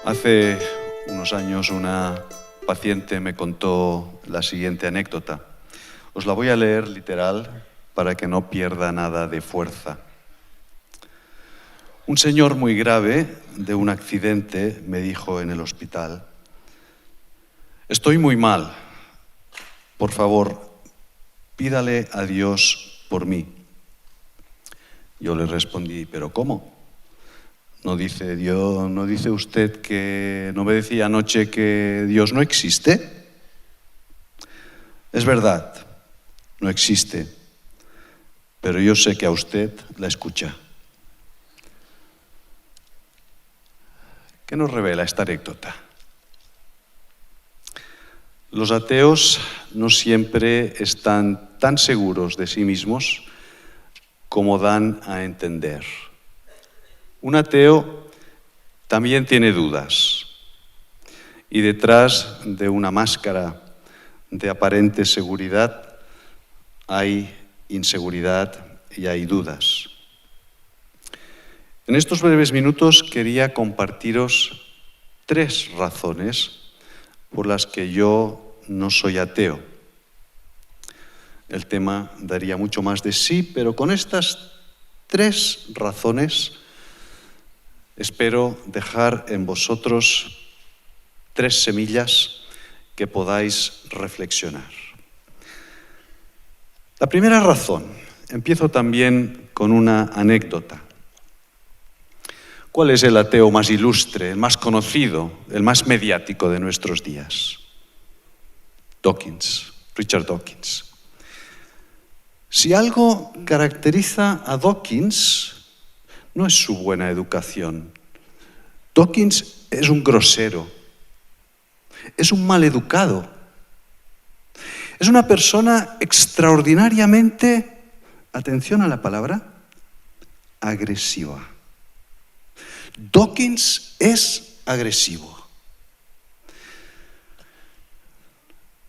Hace unos años una paciente me contó la siguiente anécdota. Os la voy a leer literal para que no pierda nada de fuerza. Un señor muy grave de un accidente me dijo en el hospital: estoy muy mal, por favor, pídale a Dios por mí. Yo le respondí: ¿pero cómo? ¿No dice Dios, no dice usted que, no me decía anoche que Dios no existe? Es verdad, no existe, pero yo sé que a usted la escucha. ¿Qué nos revela esta anécdota? Los ateos no siempre están tan seguros de sí mismos como dan a entender. Un ateo también tiene dudas, y detrás de una máscara de aparente seguridad hay inseguridad y hay dudas. En estos breves minutos quería compartiros 3 razones por las que yo no soy ateo. El tema daría mucho más de sí, pero con estas 3 razones espero dejar en vosotros 3 semillas que podáis reflexionar. La primera razón, empiezo también con una anécdota. ¿Cuál es el ateo más ilustre, el más conocido, el más mediático de nuestros días? Dawkins, Richard Dawkins. Si algo caracteriza a Dawkins, no es su buena educación. Dawkins es un grosero, es un maleducado, es una persona extraordinariamente, atención a la palabra, agresiva. Dawkins es agresivo.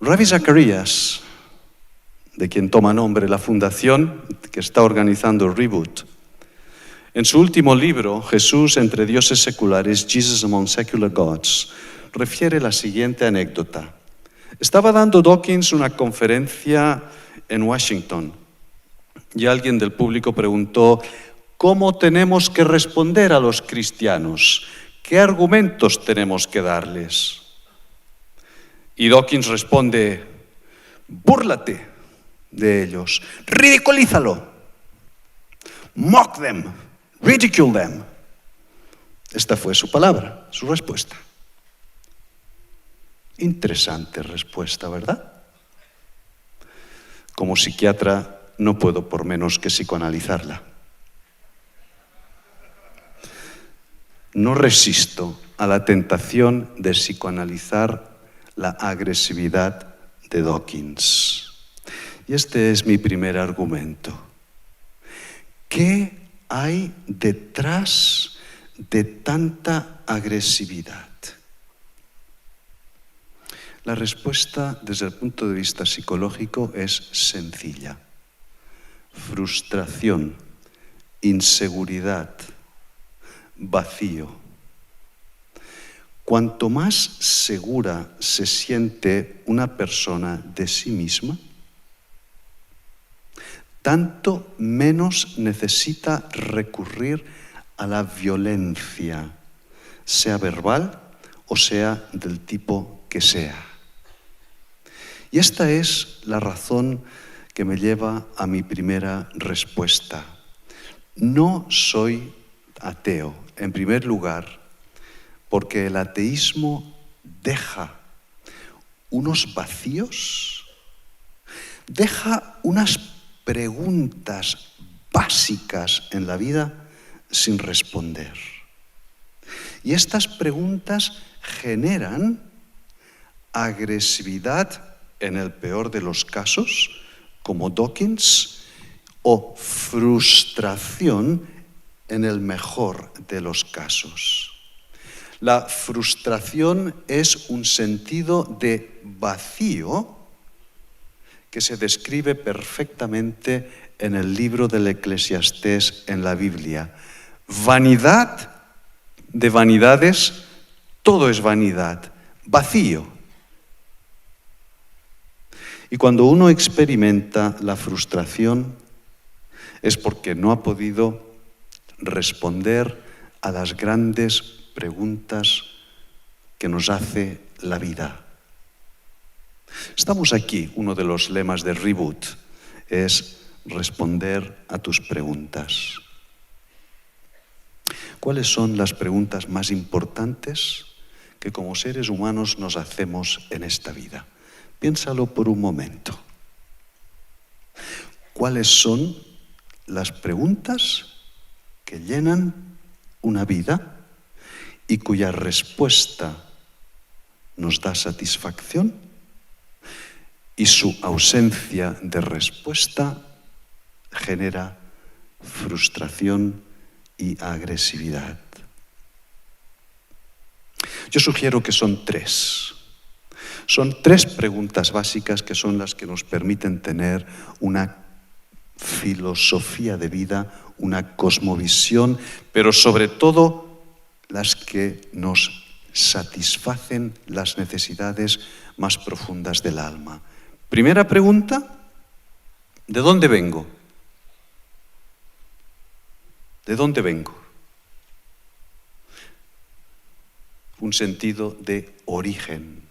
Ravi Zacharias, de quien toma nombre la fundación que está organizando Reboot, en su último libro, Jesús entre dioses seculares, Jesus Among Secular Gods, refiere la siguiente anécdota. Estaba dando Dawkins una conferencia en Washington y alguien del público preguntó: ¿cómo tenemos que responder a los cristianos? ¿Qué argumentos tenemos que darles? Y Dawkins responde: búrlate de ellos, ridiculízalo, mock them, ridicule them. Esta fue su palabra, su respuesta. Interesante respuesta, ¿verdad? Como psiquiatra no puedo por menos que psicoanalizarla. No resisto a la tentación de psicoanalizar la agresividad de Dawkins. Y este es mi primer argumento. ¿Qué hay detrás de tanta agresividad? La respuesta desde el punto de vista psicológico es sencilla. Frustración, inseguridad, vacío. Cuanto más segura se siente una persona de sí misma, tanto menos necesita recurrir a la violencia, sea verbal o sea del tipo que sea. Y esta es la razón que me lleva a mi primera respuesta. No soy ateo, en primer lugar, porque el ateísmo deja unos vacíos, deja unas preguntas básicas en la vida sin responder. Y estas preguntas generan agresividad en el peor de los casos, como Dawkins, o frustración en el mejor de los casos. La frustración es un sentido de vacío que se describe perfectamente en el libro del Eclesiastés en la Biblia. Vanidad de vanidades, todo es vanidad, vacío. Y cuando uno experimenta la frustración es porque no ha podido responder a las grandes preguntas que nos hace la vida. Estamos aquí, uno de los lemas de Reboot es responder a tus preguntas. ¿Cuáles son las preguntas más importantes que como seres humanos nos hacemos en esta vida? Piénsalo por un momento. ¿Cuáles son las preguntas que llenan una vida y cuya respuesta nos da satisfacción y su ausencia de respuesta genera frustración y agresividad? Yo sugiero que son tres. Son tres preguntas básicas que son las que nos permiten tener una filosofía de vida, una cosmovisión, pero sobre todo las que nos satisfacen las necesidades más profundas del alma. Primera pregunta, ¿de dónde vengo? ¿De dónde vengo? Un sentido de origen.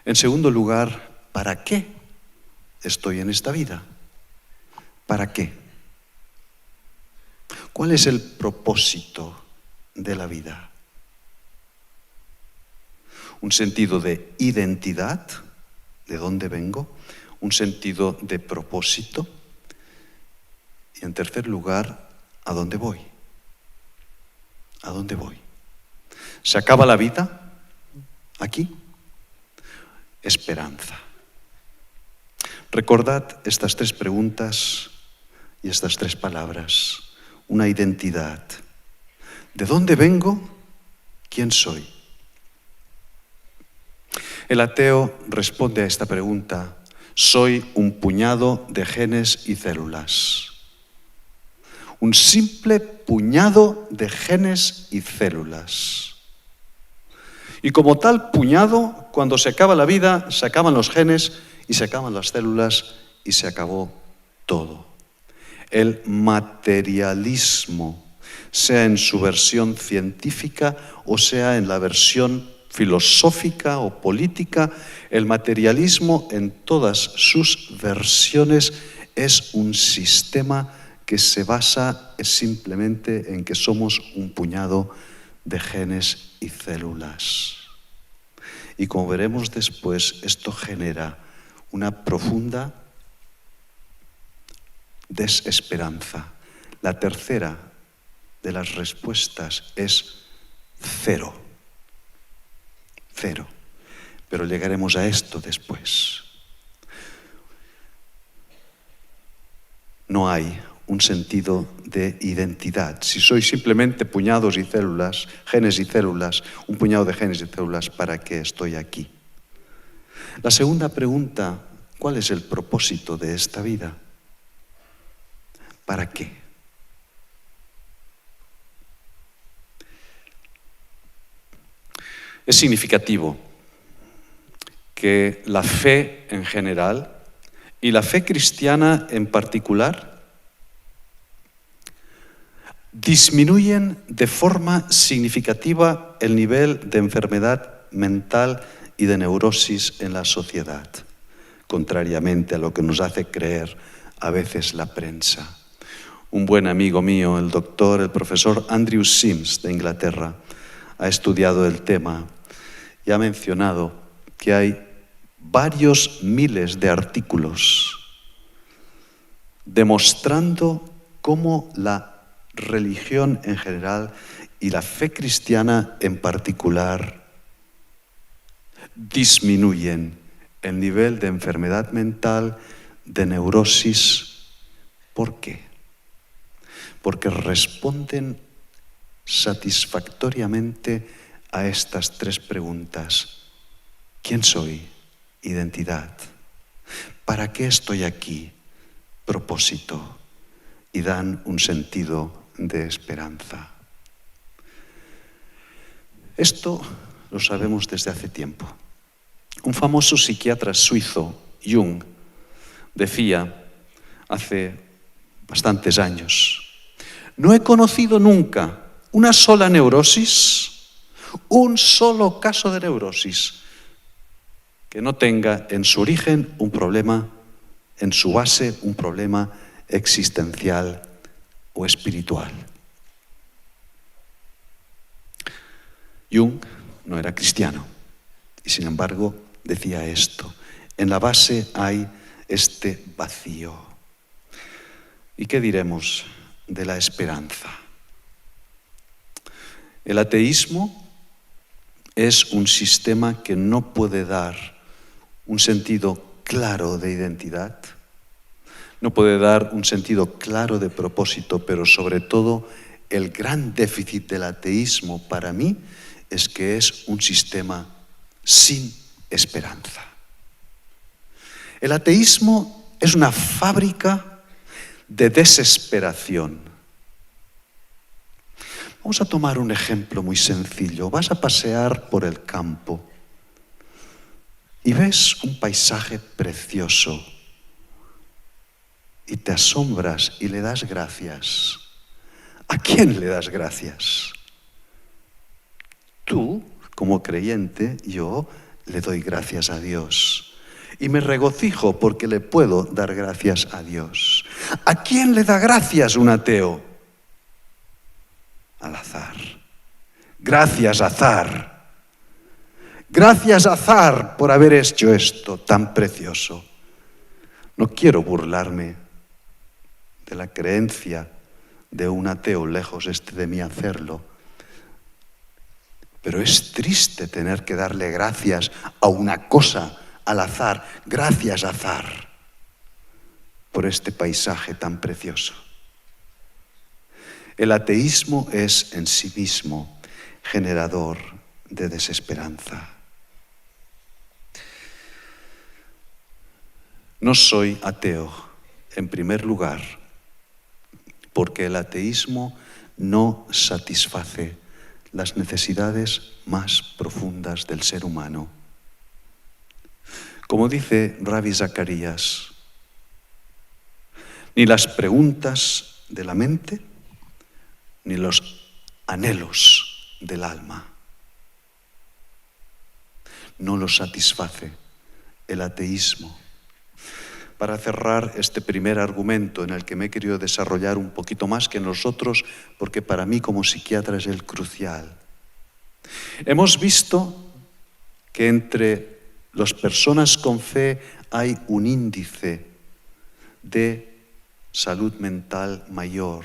En segundo lugar, ¿para qué estoy en esta vida? ¿Para qué? ¿Cuál es el propósito de la vida? Un sentido de identidad, ¿de dónde vengo? Un sentido de propósito. Y en tercer lugar, ¿a dónde voy? ¿A dónde voy? ¿Se acaba la vida aquí? Esperanza. Recordad estas tres preguntas y estas tres palabras. Una identidad. ¿De dónde vengo? ¿Quién soy? El ateo responde a esta pregunta: soy un puñado de genes y células. Un simple puñado de genes y células. Y como tal puñado, cuando se acaba la vida, se acaban los genes y se acaban las células y se acabó todo. El materialismo, sea en su versión científica o sea en la versión filosófica o política, el materialismo en todas sus versiones es un sistema que se basa simplemente en que somos un puñado de genes y células. Y como veremos después, esto genera una profunda desesperanza. La tercera de las respuestas es cero. Cero. Pero llegaremos a esto después. No hay un sentido de identidad. Si soy simplemente puñados y células, genes y células, un puñado de genes y células, ¿para qué estoy aquí? La segunda pregunta, ¿cuál es el propósito de esta vida? ¿Para qué? Es significativo que la fe en general y la fe cristiana en particular disminuyen de forma significativa el nivel de enfermedad mental y de neurosis en la sociedad, contrariamente a lo que nos hace creer a veces la prensa. Un buen amigo mío, el profesor Andrew Sims de Inglaterra, ha estudiado el tema y ha mencionado que hay varios miles de artículos demostrando cómo la religión en general y la fe cristiana en particular disminuyen el nivel de enfermedad mental, de neurosis. ¿Por qué? Porque responden satisfactoriamente a estas tres preguntas. ¿Quién soy? Identidad. ¿Para qué estoy aquí? Propósito. Y dan un sentido de esperanza. Esto lo sabemos desde hace tiempo. Un famoso psiquiatra suizo, Jung, decía hace bastantes años: no he conocido nunca una sola neurosis, un solo caso de neurosis que no tenga en su origen un problema, en su base un problema existencial o espiritual. Jung no era cristiano y sin embargo decía esto: en la base hay este vacío. ¿Y qué diremos de la esperanza? El ateísmo es un sistema que no puede dar un sentido claro de identidad, no puede dar un sentido claro de propósito, pero sobre todo el gran déficit del ateísmo para mí es que es un sistema sin esperanza. El ateísmo es una fábrica de desesperación. Vamos a tomar un ejemplo muy sencillo. Vas a pasear por el campo y ves un paisaje precioso y te asombras y le das gracias. ¿A quién le das gracias? Tú, como creyente, yo le doy gracias a Dios. Y me regocijo porque le puedo dar gracias a Dios. ¿A quién le da gracias un ateo? Al azar. Gracias, azar. Gracias, azar, por haber hecho esto tan precioso. No quiero burlarme de la creencia de un ateo, lejos esté de mí hacerlo. Pero es triste tener que darle gracias a una cosa al azar. Gracias, azar, por este paisaje tan precioso. El ateísmo es en sí mismo generador de desesperanza. No soy ateo, en primer lugar, porque el ateísmo no satisface las necesidades más profundas del ser humano. Como dice Ravi Zacharias, ni las preguntas de la mente, ni los anhelos del alma. No los satisface el ateísmo. Para cerrar este primer argumento en el que me he querido desarrollar un poquito más que nosotros, porque para mí como psiquiatra es el crucial. Hemos visto que entre las personas con fe hay un índice de salud mental mayor.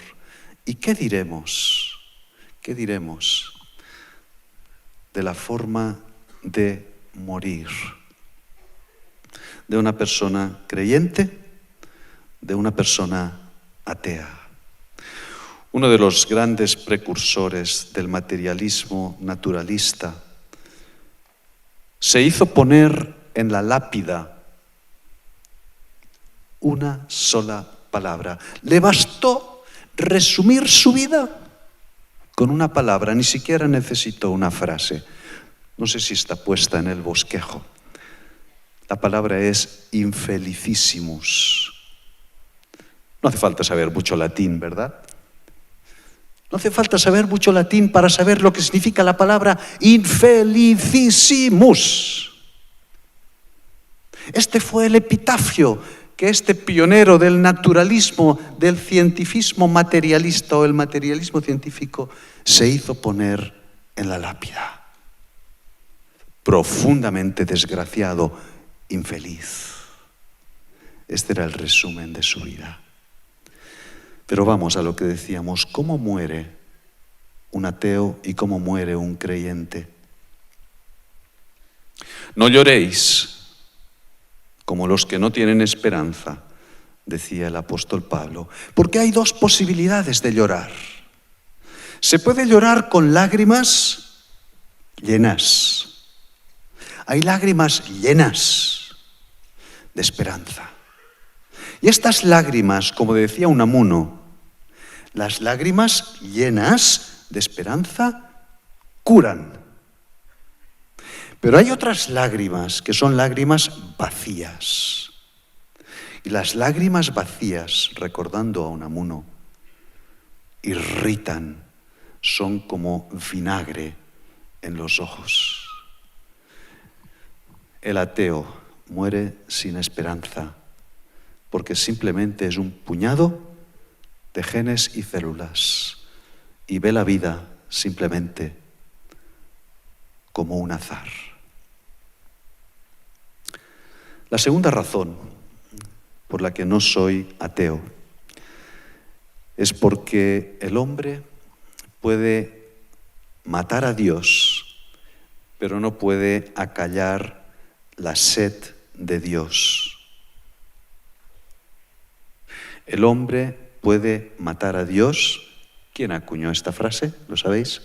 ¿Y qué diremos? ¿Qué diremos de la forma de morir de una persona creyente, de una persona atea? Uno de los grandes precursores del materialismo naturalista se hizo poner en la lápida una sola palabra. Le bastó resumir su vida con una palabra, ni siquiera necesitó una frase. No sé si está puesta en el bosquejo. La palabra es infelicissimus. No hace falta saber mucho latín, ¿verdad? No hace falta saber mucho latín para saber lo que significa la palabra infelicissimus. Este fue el epitafio que este pionero del naturalismo, del cientifismo materialista o el materialismo científico se hizo poner en la lápida. Profundamente desgraciado, infeliz. Este era el resumen de su vida. Pero vamos a lo que decíamos, ¿cómo muere un ateo y cómo muere un creyente? No lloréis como los que no tienen esperanza, decía el apóstol Pablo, porque hay dos posibilidades de llorar. Se puede llorar con lágrimas llenas. Hay lágrimas llenas de esperanza. Y estas lágrimas, como decía Unamuno, las lágrimas llenas de esperanza curan Pero hay otras lágrimas que son lágrimas vacías. Y las lágrimas vacías, recordando a Unamuno, irritan, son como vinagre en los ojos. El ateo muere sin esperanza, porque simplemente es un puñado de genes y células, y ve la vida simplemente como un azar. La segunda razón por la que no soy ateo es porque el hombre puede matar a Dios, pero no puede acallar la sed de Dios. El hombre puede matar a Dios. ¿Quién acuñó esta frase? ¿Lo sabéis?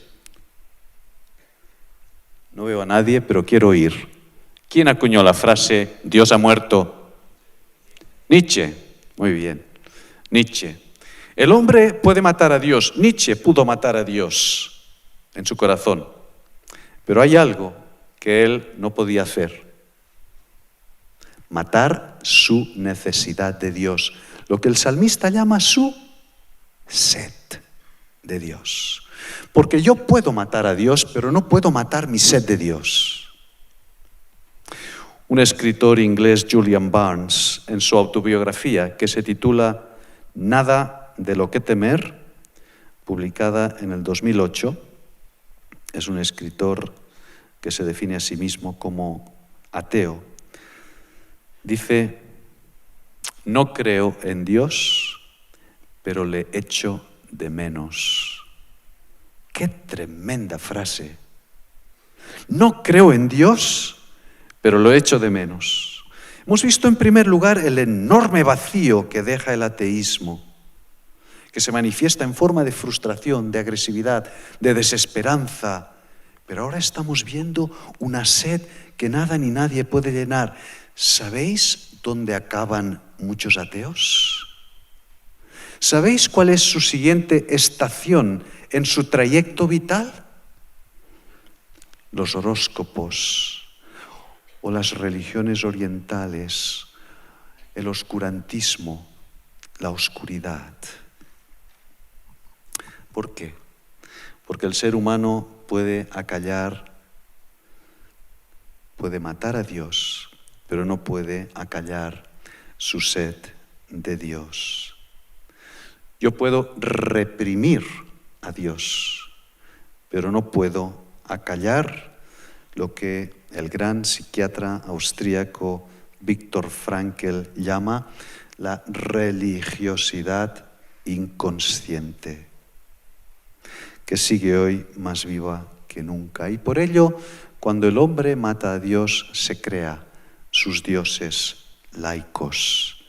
No veo a nadie, pero quiero oír. ¿Quién acuñó la frase Dios ha muerto? Nietzsche. Muy bien. Nietzsche. El hombre puede matar a Dios. Nietzsche pudo matar a Dios en su corazón. Pero hay algo que él no podía hacer. Matar su necesidad de Dios. Lo que el salmista llama su sed de Dios. Porque yo puedo matar a Dios, pero no puedo matar mi sed de Dios. Un escritor inglés, Julian Barnes, en su autobiografía, que se titula Nada de lo que temer, publicada en el 2008, es un escritor que se define a sí mismo como ateo. Dice: no creo en Dios, pero le echo de menos. ¡Qué tremenda frase! No creo en Dios, pero lo echo de menos. Hemos visto en primer lugar el enorme vacío que deja el ateísmo, que se manifiesta en forma de frustración, de agresividad, de desesperanza. Pero ahora estamos viendo una sed que nada ni nadie puede llenar. ¿Sabéis dónde acaban muchos ateos? ¿Sabéis cuál es su siguiente estación en su trayecto vital? Los horóscopos o las religiones orientales, el oscurantismo, la oscuridad. ¿Por qué? Porque el ser humano puede acallar, puede matar a Dios, pero no puede acallar su sed de Dios. Yo puedo reprimir a Dios, pero no puedo acallar lo que el gran psiquiatra austríaco Viktor Frankl llama la religiosidad inconsciente, que sigue hoy más viva que nunca. Y por ello, cuando el hombre mata a Dios, se crea sus dioses laicos.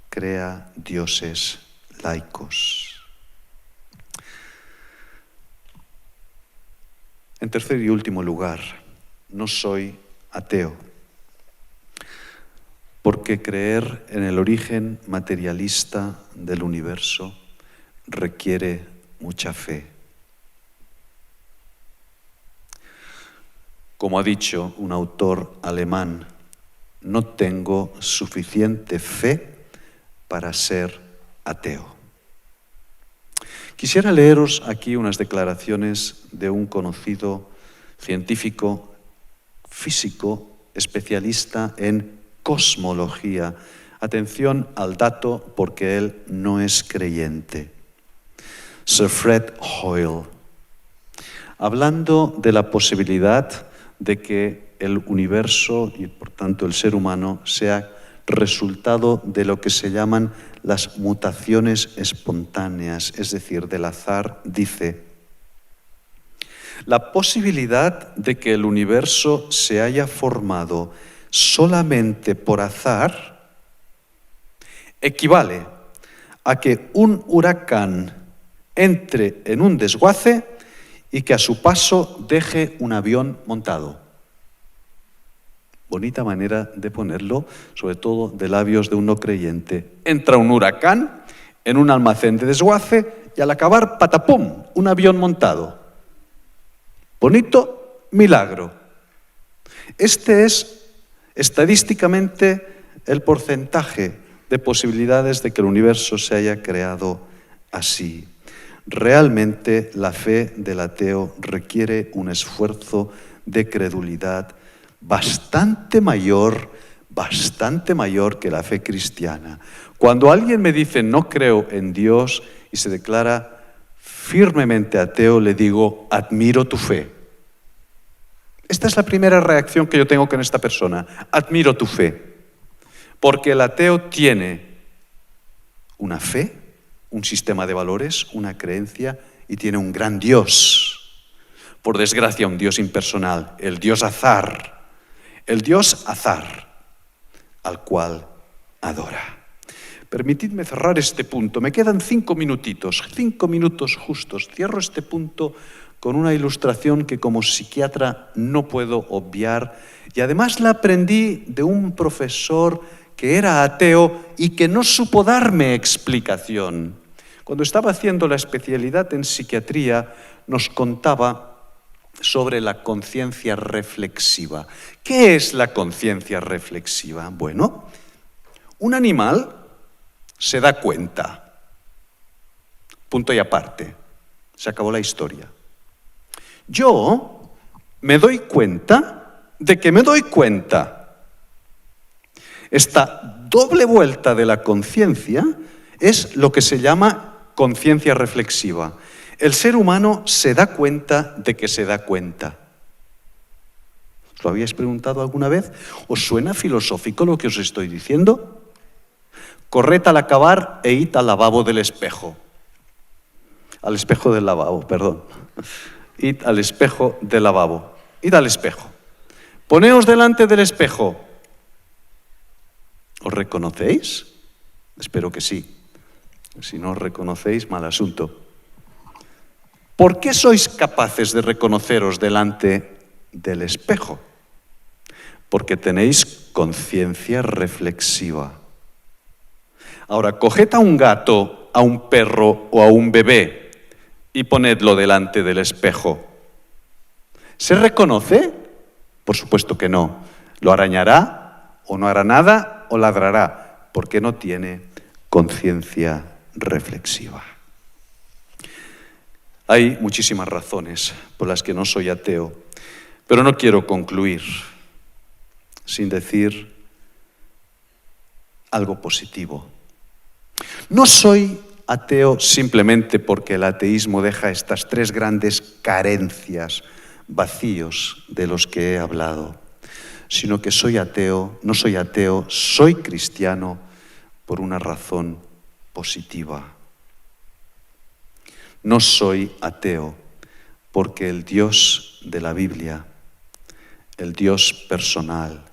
Crea dioses laicos. En tercer y último lugar, no soy ateo, porque creer en el origen materialista del universo requiere mucha fe. Como ha dicho un autor alemán, no tengo suficiente fe para ser ateo. Quisiera leeros aquí unas declaraciones de un conocido científico físico especialista en cosmología. Atención al dato porque él no es creyente. Sir Fred Hoyle, hablando de la posibilidad de que el universo y por tanto el ser humano sea resultado de lo que se llaman las mutaciones espontáneas, es decir, del azar, dice: la posibilidad de que el universo se haya formado solamente por azar equivale a que un huracán entre en un desguace y que a su paso deje un avión montado. Bonita manera de ponerlo, sobre todo de labios de un no creyente. Entra un huracán en un almacén de desguace y al acabar, patapum, un avión montado. Bonito milagro. Este es estadísticamente el porcentaje de posibilidades de que el universo se haya creado así. Realmente la fe del ateo requiere un esfuerzo de credulidad bastante mayor que la fe cristiana. Cuando alguien me dice no creo en Dios y se declara firmemente ateo, le digo, admiro tu fe. Esta es la primera reacción que yo tengo con esta persona. Admiro tu fe. Porque el ateo tiene una fe, un sistema de valores, una creencia y tiene un gran Dios. Por desgracia, un Dios impersonal, el Dios azar. El Dios azar al cual adora. Permitidme cerrar este punto. Me quedan 5 minutitos, 5 minutos justos. Cierro este punto con una ilustración que como psiquiatra no puedo obviar. Y además la aprendí de un profesor que era ateo y que no supo darme explicación. Cuando estaba haciendo la especialidad en psiquiatría, nos contaba sobre la conciencia reflexiva. ¿Qué es la conciencia reflexiva? Bueno, un animal se da cuenta. Punto y aparte. Se acabó la historia. Yo me doy cuenta de que me doy cuenta. Esta doble vuelta de la conciencia es lo que se llama conciencia reflexiva. El ser humano se da cuenta de que se da cuenta. ¿Os lo habíais preguntado alguna vez? ¿Os suena filosófico lo que os estoy diciendo? Corred al acabar e id al lavabo del espejo. Al espejo del lavabo, perdón. Id al espejo del lavabo. Id al espejo. Poneos delante del espejo. ¿Os reconocéis? Espero que sí. Si no os reconocéis, mal asunto. ¿Por qué sois capaces de reconoceros delante del espejo? Porque tenéis conciencia reflexiva. Ahora, coged a un gato, a un perro o a un bebé y ponedlo delante del espejo. ¿Se reconoce? Por supuesto que no. Lo arañará o no hará nada o ladrará, porque no tiene conciencia reflexiva. Hay muchísimas razones por las que no soy ateo, pero no quiero concluir sin decir algo positivo. No soy ateo simplemente porque el ateísmo deja estas 3 grandes carencias, vacíos de los que he hablado, sino que soy ateo, no soy ateo, soy cristiano por una razón positiva. No soy ateo porque el Dios de la Biblia, el Dios personal,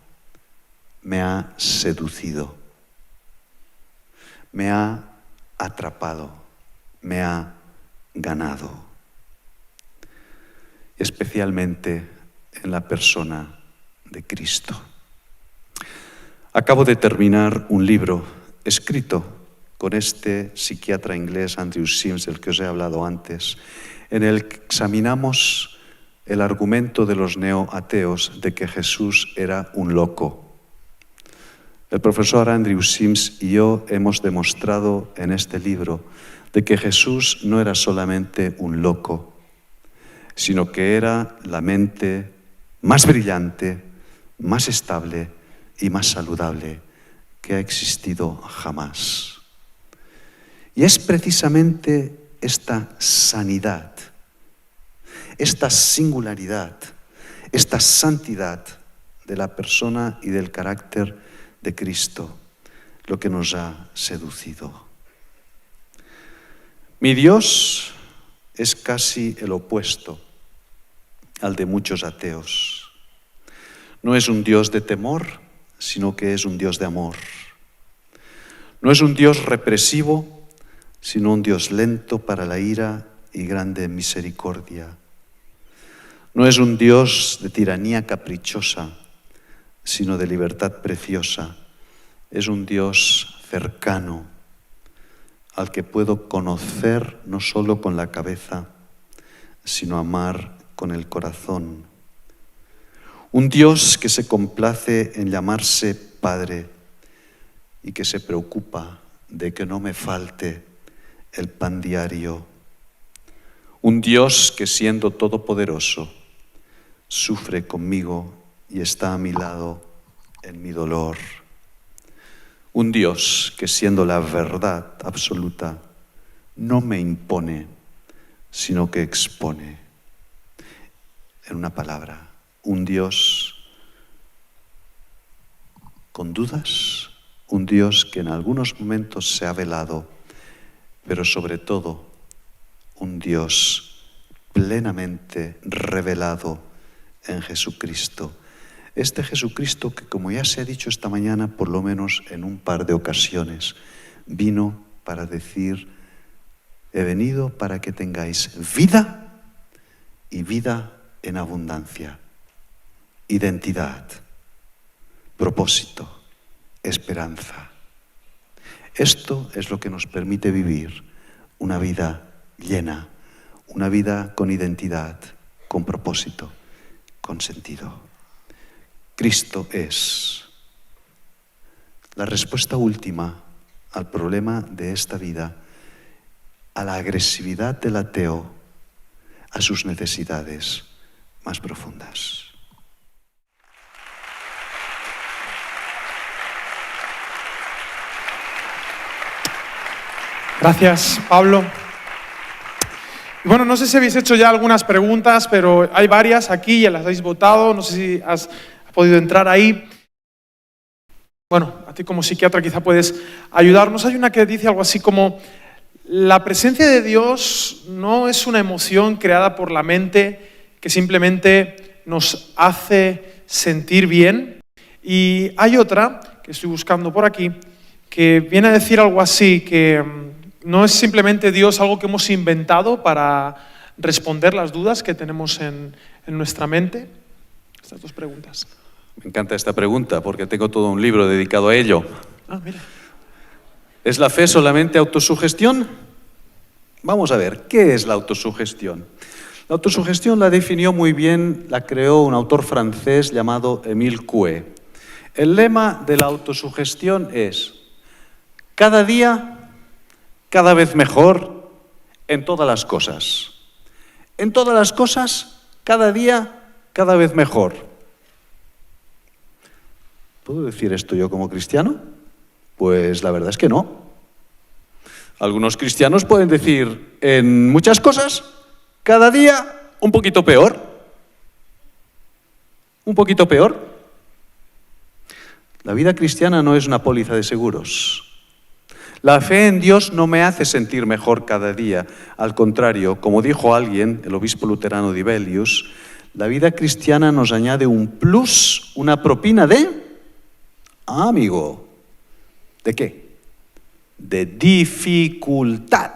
me ha seducido, me ha atrapado, me ha ganado, especialmente en la persona de Cristo. Acabo de terminar un libro escrito con este psiquiatra inglés, Andrew Sims, del que os he hablado antes, en el que examinamos el argumento de los neoateos de que Jesús era un loco. El profesor Andrew Sims y yo hemos demostrado en este libro de que Jesús no era solamente un loco, sino que era la mente más brillante, más estable y más saludable que ha existido jamás. Y es precisamente esta sanidad, esta singularidad, esta santidad de la persona y del carácter de Cristo lo que nos ha seducido. Mi Dios es casi el opuesto al de muchos ateos. No es un Dios de temor, sino que es un Dios de amor. No es un Dios represivo, sino un Dios lento para la ira y grande en misericordia. No es un Dios de tiranía caprichosa, sino de libertad preciosa. Es un Dios cercano, al que puedo conocer no solo con la cabeza, sino amar con el corazón. Un Dios que se complace en llamarse Padre y que se preocupa de que no me falte el pan diario. Un Dios que siendo todopoderoso sufre conmigo y está a mi lado en mi dolor. Un Dios que siendo la verdad absoluta no me impone, sino que expone. En una palabra, un Dios con dudas, un Dios que en algunos momentos se ha velado, pero sobre todo un Dios plenamente revelado en Jesucristo. Este Jesucristo que, como ya se ha dicho esta mañana, por lo menos en un par de ocasiones, vino para decir: he venido para que tengáis vida y vida en abundancia, identidad, propósito, esperanza. Esto es lo que nos permite vivir una vida llena, una vida con identidad, con propósito, con sentido. Cristo es la respuesta última al problema de esta vida, a la agresividad del ateo, a sus necesidades más profundas. Gracias, Pablo. Y bueno, no sé si habéis hecho ya algunas preguntas, pero hay varias aquí, ya las habéis votado, no sé si has podido entrar ahí. Bueno, a ti como psiquiatra quizá puedes ayudarnos. Hay una que dice algo así como: la presencia de Dios no es una emoción creada por la mente que simplemente nos hace sentir bien. Y hay otra, que estoy buscando por aquí, que viene a decir algo así, que no es simplemente Dios algo que hemos inventado para responder las dudas que tenemos en nuestra mente. Estas dos preguntas. Me encanta esta pregunta porque tengo todo un libro dedicado a ello. Ah, mira. ¿Es la fe solamente autosugestión? Vamos a ver, ¿qué es la autosugestión? La autosugestión la definió muy bien, la creó un autor francés llamado Émile Coué. El lema de la autosugestión es: cada día, cada vez mejor, en todas las cosas. En todas las cosas, cada día, cada vez mejor. ¿Puedo decir esto yo como cristiano? Pues la verdad es que no. Algunos cristianos pueden decir, en muchas cosas, cada día un poquito peor. Un poquito peor. La vida cristiana no es una póliza de seguros. La fe en Dios no me hace sentir mejor cada día. Al contrario, como dijo alguien, el obispo luterano Dibelius, la vida cristiana nos añade un plus, una propina de... Ah, amigo, ¿de qué? De dificultad.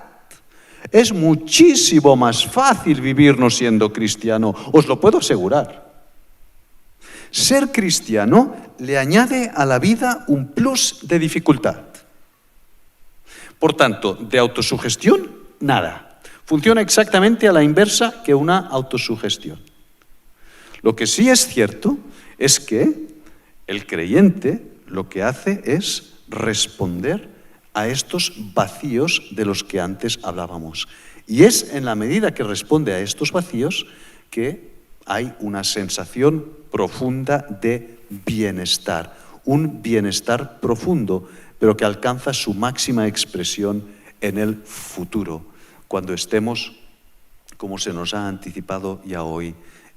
Es muchísimo más fácil vivir no siendo cristiano, os lo puedo asegurar. Ser cristiano le añade a la vida un plus de dificultad. Por tanto, de autosugestión, nada. Funciona exactamente a la inversa que una autosugestión. Lo que sí es cierto es que el creyente lo que hace es responder a estos vacíos de los que antes hablábamos. Y es en la medida que responde a estos vacíos que hay una sensación profunda de bienestar. Un bienestar profundo, pero que alcanza su máxima expresión en el futuro, cuando estemos, como se nos ha anticipado ya hoy,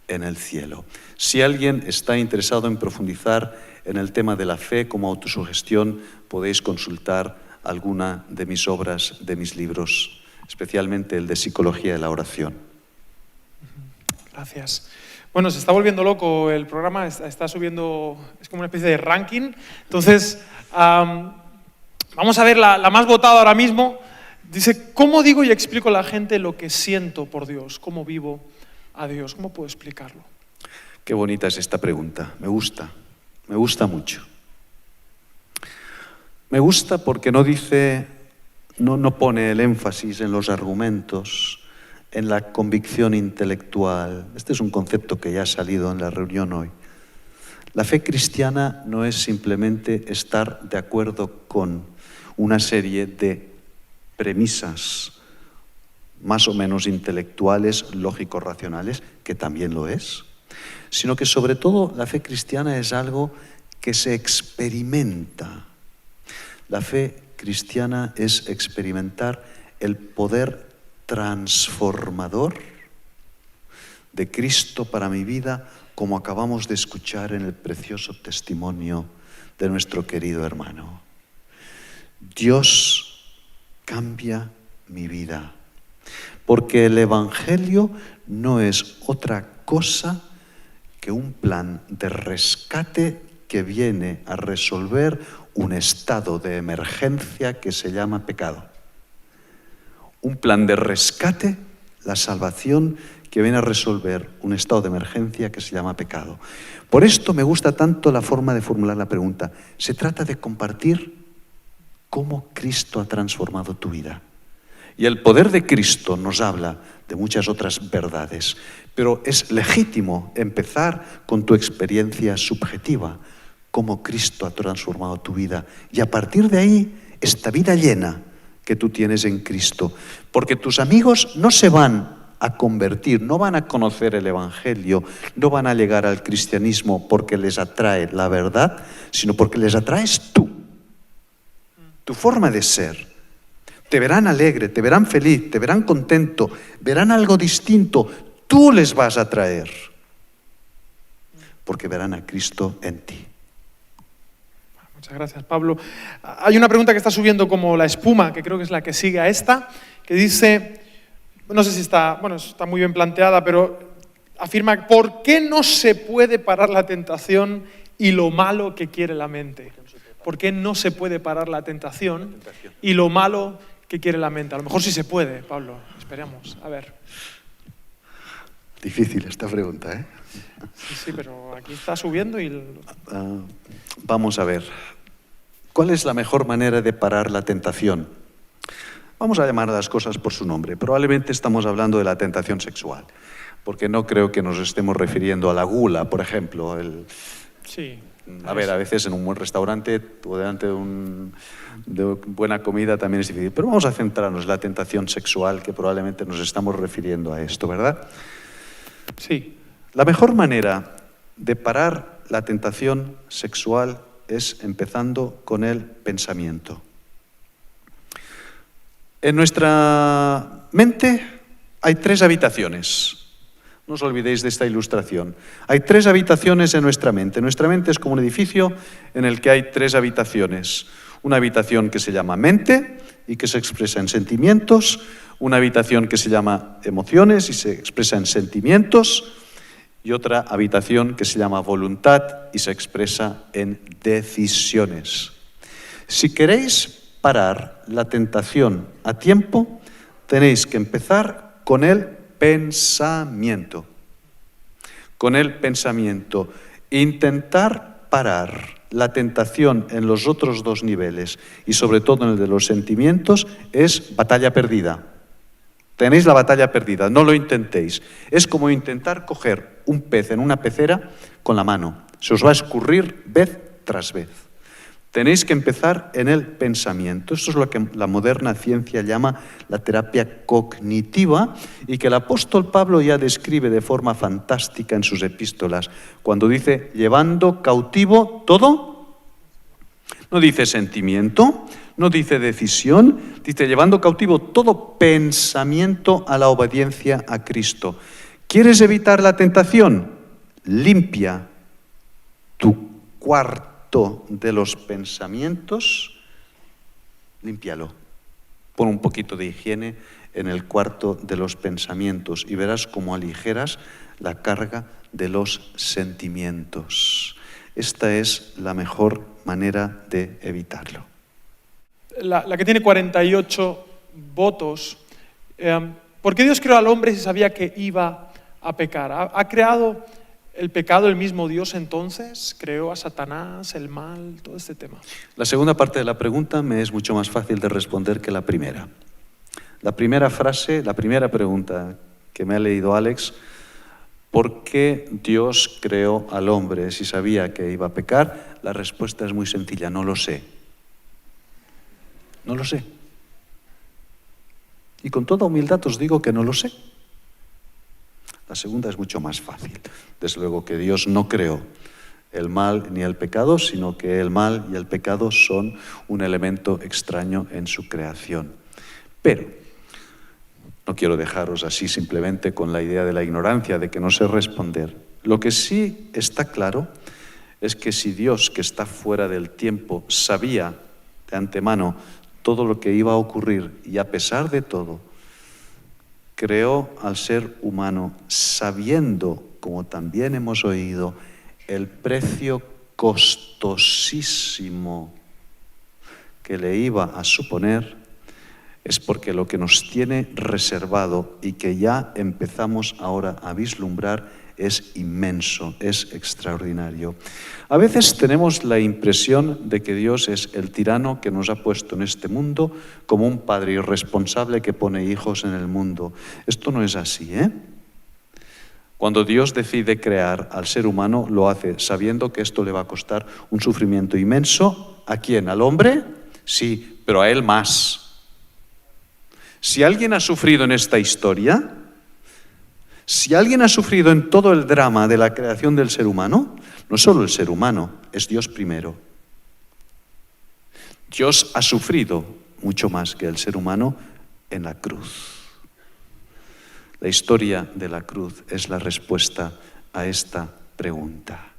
en el cielo. Si alguien está interesado en profundizar en el tema de la fe como autosugestión, podéis consultar alguna de mis obras, de mis libros, especialmente el de Psicología de la Oración. Gracias. Bueno, se está volviendo loco el programa, está subiendo, es como una especie de ranking. Entonces, vamos a ver la más votada ahora mismo. Dice, ¿cómo digo y explico a la gente lo que siento por Dios? ¿Cómo vivo a Dios? ¿Cómo puedo explicarlo? Qué bonita es esta pregunta, me gusta mucho. Me gusta porque no dice, no pone el énfasis en los argumentos, en la convicción intelectual. Este es un concepto que ya ha salido en la reunión hoy. La fe cristiana no es simplemente estar de acuerdo con una serie de premisas más o menos intelectuales, lógico-racionales, que también lo es, sino que sobre todo la fe cristiana es algo que se experimenta. La fe cristiana es experimentar el poder transformador de Cristo para mi vida, como acabamos de escuchar en el precioso testimonio de nuestro querido hermano. Dios cambia mi vida, porque el Evangelio no es otra cosa que un plan de rescate que viene a resolver un estado de emergencia que se llama pecado. Un plan de rescate, la salvación, que viene a resolver un estado de emergencia que se llama pecado. Por esto me gusta tanto la forma de formular la pregunta. Se trata de compartir cómo Cristo ha transformado tu vida. Y el poder de Cristo nos habla de muchas otras verdades, pero es legítimo empezar con tu experiencia subjetiva, cómo Cristo ha transformado tu vida. Y a partir de ahí, esta vida llena que tú tienes en Cristo. Porque tus amigos no se van a convertir, no van a conocer el Evangelio, no van a llegar al cristianismo porque les atrae la verdad, sino porque les atraes tú, tu forma de ser. Te verán alegre, te verán feliz, te verán contento, verán algo distinto. Tú les vas a atraer, porque verán a Cristo en ti. Muchas gracias, Pablo. Hay una pregunta que está subiendo como la espuma, que creo que es la que sigue a esta, que dice, no sé si está muy bien planteada, pero afirma, ¿por qué no se puede parar la tentación y lo malo que quiere la mente? ¿Por qué no se puede parar la tentación y lo malo que quiere la mente? A lo mejor sí se puede, Pablo. Esperemos. A ver. Difícil esta pregunta, ¿eh? Sí, pero aquí está subiendo y... Vamos a ver. ¿Cuál es la mejor manera de parar la tentación? Vamos a llamar a las cosas por su nombre. Probablemente estamos hablando de la tentación sexual, porque no creo que nos estemos refiriendo a la gula, por ejemplo. Sí. A ver, a veces en un buen restaurante o delante de buena comida también es difícil. Pero vamos a centrarnos en la tentación sexual, que probablemente nos estamos refiriendo a esto, ¿verdad? Sí. La mejor manera de parar la tentación sexual es empezando con el pensamiento. En nuestra mente hay 3 habitaciones. No os olvidéis de esta ilustración. Hay 3 habitaciones en nuestra mente. Nuestra mente es como un edificio en el que hay 3 habitaciones. Una habitación que se llama mente y que se expresa en sentimientos. Una habitación que se llama emociones y se expresa en sentimientos. Y otra habitación que se llama voluntad y se expresa en decisiones. Si queréis parar la tentación a tiempo, tenéis que empezar con el pensamiento. Con el pensamiento. Intentar parar la tentación en los otros 2 niveles y sobre todo en el de los sentimientos es batalla perdida. Tenéis la batalla perdida, no lo intentéis. Es como intentar coger un pez en una pecera con la mano. Se os va a escurrir vez tras vez. Tenéis que empezar en el pensamiento. Esto es lo que la moderna ciencia llama la terapia cognitiva y que el apóstol Pablo ya describe de forma fantástica en sus epístolas, cuando dice, llevando cautivo todo. No dice sentimiento, no dice decisión, dice llevando cautivo todo pensamiento a la obediencia a Cristo. ¿Quieres evitar la tentación? Limpia tu cuarto de los pensamientos, límpialo. Pon un poquito de higiene en el cuarto de los pensamientos y verás cómo aligeras la carga de los sentimientos. Esta es la mejor manera de evitarlo. La que tiene 48 votos. ¿Por qué Dios creó al hombre si sabía que iba a pecar? ¿Ha creado el pecado el mismo Dios entonces? ¿Creó a Satanás, el mal, todo este tema? La segunda parte de la pregunta me es mucho más fácil de responder que la primera. La primera frase, la primera pregunta que me ha leído Alex, ¿por qué Dios creó al hombre si sabía que iba a pecar? La respuesta es muy sencilla, no lo sé. No lo sé. Y con toda humildad os digo que no lo sé. La segunda es mucho más fácil. Desde luego que Dios no creó el mal ni el pecado, sino que el mal y el pecado son un elemento extraño en su creación. Pero no quiero dejaros así simplemente con la idea de la ignorancia, de que no sé responder. Lo que sí está claro es que si Dios, que está fuera del tiempo, sabía de antemano todo lo que iba a ocurrir y a pesar de todo, creó al ser humano sabiendo, como también hemos oído, el precio costosísimo que le iba a suponer, es porque lo que nos tiene reservado y que ya empezamos ahora a vislumbrar es inmenso, es extraordinario. A veces tenemos la impresión de que Dios es el tirano que nos ha puesto en este mundo como un padre irresponsable que pone hijos en el mundo. Esto no es así, ¿eh? Cuando Dios decide crear al ser humano, lo hace sabiendo que esto le va a costar un sufrimiento inmenso. ¿A quién? ¿Al hombre? Sí, pero a él más. Si alguien ha sufrido en esta historia, si alguien ha sufrido en todo el drama de la creación del ser humano, no solo el ser humano, es Dios primero. Dios ha sufrido mucho más que el ser humano en la cruz. La historia de la cruz es la respuesta a esta pregunta.